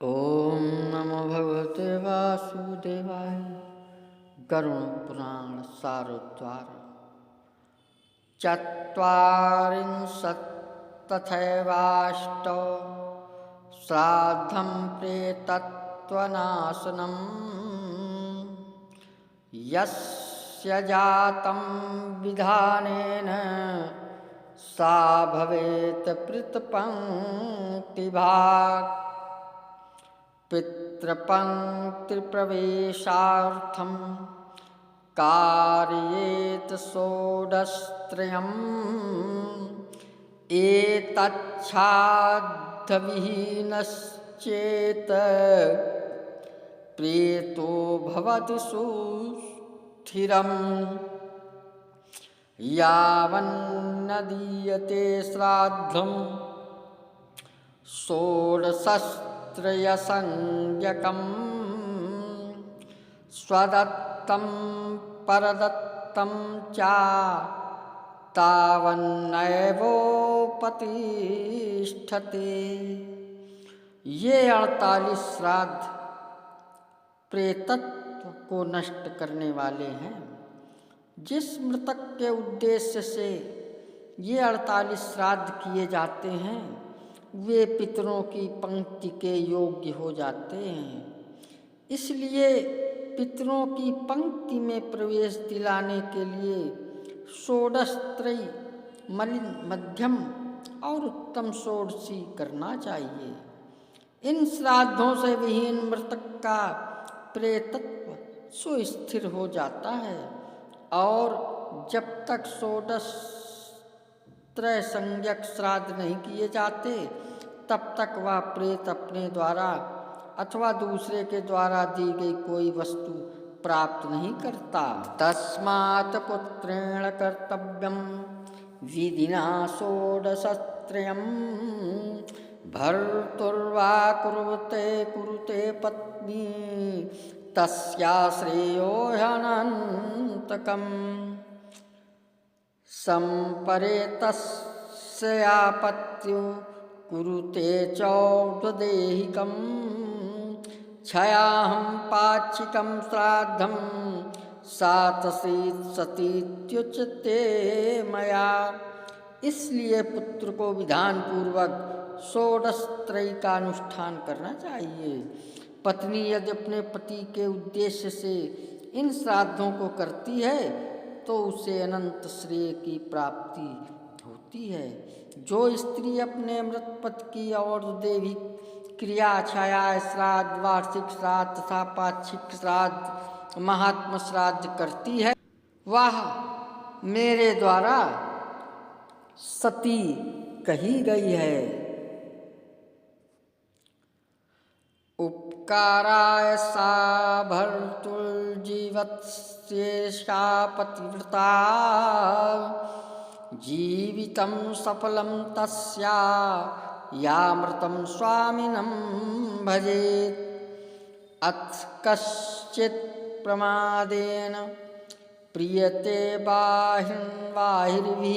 ओम नमो भगवते वासुदेवाय। गरुण पुराण सारोद्धार चत्वारिंशत्तथैवाष्टौ श्राद्धं प्रेतत्वनाशनं यस्य जातं विधानेन सा भवेत् पितृपङ्क्तिभाक्। पितृपङ्क्तिप्रवेशार्थं कारयेत् षोडशत्रयम् एतच्छाद्धविहीनश्चेत् प्रेतो भवति सुस्थिरम्। यावन्न दीयते श्राद्धं षोडशत्रयसंज्ञकम् स्वदत्तं परदत्तं च तावन्नैवोपतिष्ठते। ये 48 श्राद्ध प्रेतत्व को नष्ट करने वाले हैं। जिस मृतक के उद्देश्य से ये 48 श्राद्ध किए जाते हैं वे पितरों की पंक्ति के योग्य हो जाते हैं। इसलिए पितरों की पंक्ति में प्रवेश दिलाने के लिए षोडशत्रयी मध्यम और उत्तम षोडशी करना चाहिए। इन श्राद्धों से विहीन मृतक का प्रेतत्व सुस्थिर हो जाता है और जब तक षोडशत्रय संज्ञक श्राद्ध नहीं किए जाते तब तक वह प्रेत अपने द्वारा अथवा दूसरे के द्वारा दी गई कोई वस्तु प्राप्त नहीं करता। तस्मात् पुत्रेण कर्तव्यं विधिना षोडशत्रयम्। भर्तुर्वा कुरुते पत्नी तस्या श्रेयो ह्यनन्तकम्। सम्परेतस्यापत्यो कुरुते चौद्देहिकम्। क्षयाहं पाक्षिकं श्राद्धं सातशीत्सतीत्युच्यते मया। इसलिए पुत्र को विधान पूर्वक षोडशत्रयी का अनुष्ठान करना चाहिए। पत्नी यदि अपने पति के उद्देश्य से इन श्राद्धों को करती है तो उसे अनंत श्रेय की प्राप्ति होती है। जो स्त्री अपने मृत पति की और दैविक क्रिया छाया श्राद्ध, वार्षिक श्राद्ध तथा पाक्षिक श्राद्ध, महात्म श्राद्ध करती है वह मेरे द्वारा सती कही गई है। उपकाराय सा भर्तुर्जीवत्स्येषा पतिव्रता। जीवितं सफलं तस्या यामृतं स्वामिनं भजेत्। अथ कश्चित् प्रमादेन प्रीयते बाहिर्भिः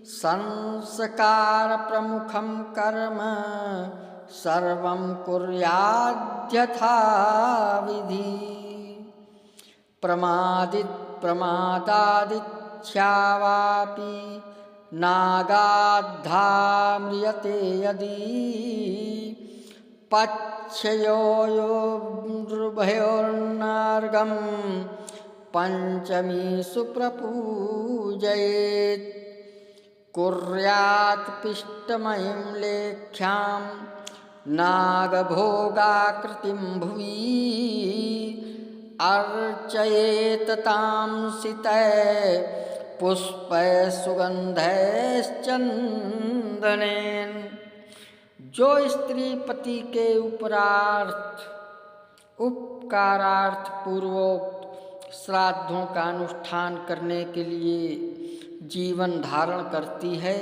संस्कार प्रमुखं कर्म सर्वं कुर्याद्यथा विधि। प्रमादादिच्छावापि नागाद्धाम्रियते यदि। पक्षयोर्भयोर्नार्गं पंचमीषु प्रपूजयेत्। कुर्यात् पिष्टमयीं लेख्यां नागभोगाकृतिं भुवि। अर्चयेत् तां सितैः पुष्पैः सुगन्धैश्चन्दनेन। जो स्त्री पति के उपकारार्थ पूर्वोक्त श्राद्धों का अनुष्ठान करने के लिए जीवन धारण करती है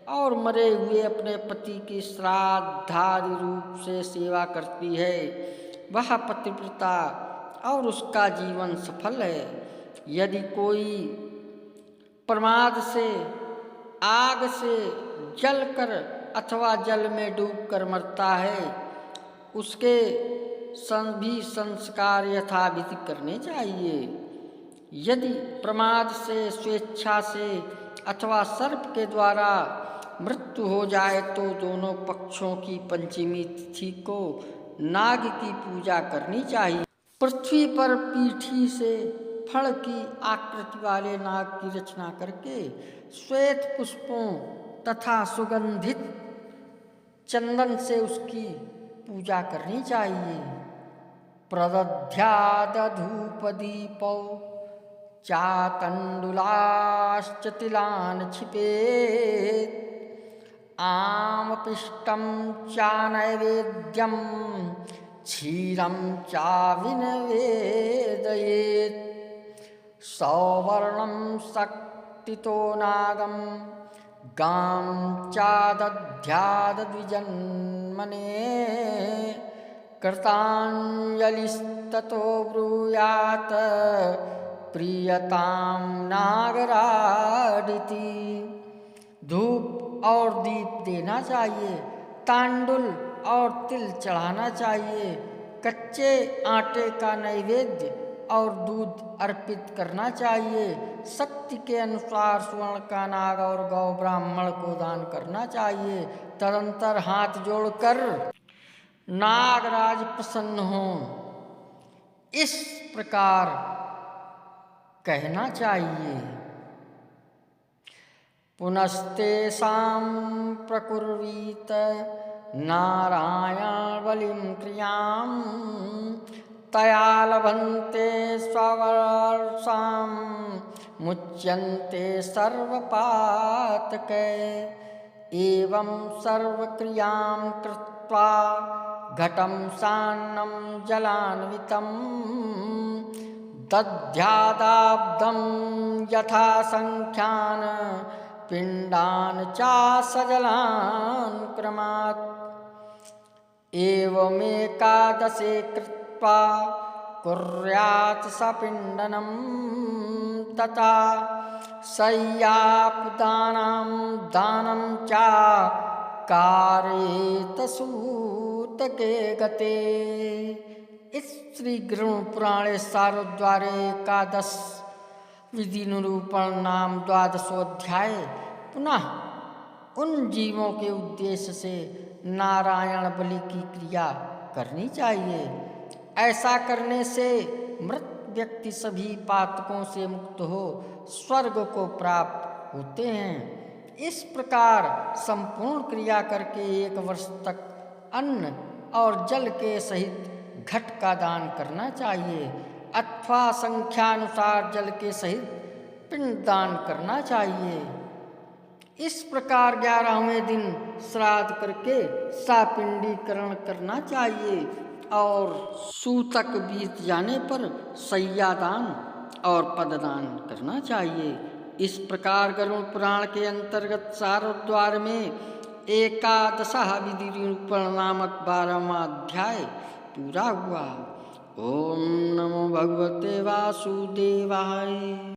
और मरे हुए अपने पति की श्राद्धादि रूप से सेवा करती है वह पतिव्रता और उसका जीवन सफल है। यदि कोई प्रमाद से, आग से जलकर अथवा जल में डूबकर मरता है उसके भी संस्कार यथाविधि करने चाहिए। यदि प्रमाद से, स्वेच्छा से अथवा सर्प के द्वारा मृत्यु हो जाए तो दोनों पक्षों की पंचमी तिथि को नाग की पूजा करनी चाहिए। पृथ्वी पर पीठी से फल की आकृति वाले नाग की रचना करके श्वेत पुष्पों तथा सुगंधित चंदन से उसकी पूजा करनी चाहिए। प्रदध्याद धूप दीपौ चातंडुलाश्च तिलान छिपेत् आम पिष्टम चा नैवेद्यम क्षीरम चा विनवेदयेत् सौवर्णम शक्तितो नागम गां चा दध्याद द्विजन्मने कृतांजलिस्ततो ब्रूयात् प्रियतां नागराडिति। धूप और दीप देना चाहिए, तांडुल और तिल चढ़ाना चाहिए, कच्चे आटे का नैवेद्य और दूध अर्पित करना चाहिए। शक्ति के अनुसार स्वर्ण का नाग और गौ ब्राह्मण को दान करना चाहिए। तदंतर हाथ जोड़कर नागराज प्रसन्न हों इस प्रकार कहना चाहिए। पुनस्तेषां प्रकुर्वीत नारायण बलिं क्रियां तया लभन्ते स्ववर्षां मुच्यन्ते सर्वपातकै। एवं सर्वक्रियां कृत्वा घटं सान्नं जलान्वितं दध्यादाब्दं यथा संख्यान् पिंडान् चा सजलान् क्रमात्। एवमेकादशे कृत्वा कुर्यात् सपिण्डनं तथा शय्यापदानां दानं चा कारयेत सूतके गते। इस श्री गरुड़ पुराणे सारोद्वारे एकादश विधि निरूपण नाम 12वां पुनः उन जीवों के उद्देश्य से नारायण बलि की क्रिया करनी चाहिए। ऐसा करने से मृत व्यक्ति सभी पातकों से मुक्त हो स्वर्ग को प्राप्त होते हैं। इस प्रकार संपूर्ण क्रिया करके 1 वर्ष तक अन्न और जल के सहित घट का दान करना चाहिए अथवा संख्यानुसार जल के सहित पिंड दान करना चाहिए। इस प्रकार 11वें दिन श्राद्ध करके सापिंडीकरण करना चाहिए और सूतक बीत जाने पर शय्यादान और पददान करना चाहिए। इस प्रकार गरुड़ पुराण के अंतर्गत सारोद्वार में एकादशः विधि निरूपण नामक 12वां अध्याय पूरा हुआ। ओम नमो भगवते वासुदेवाय।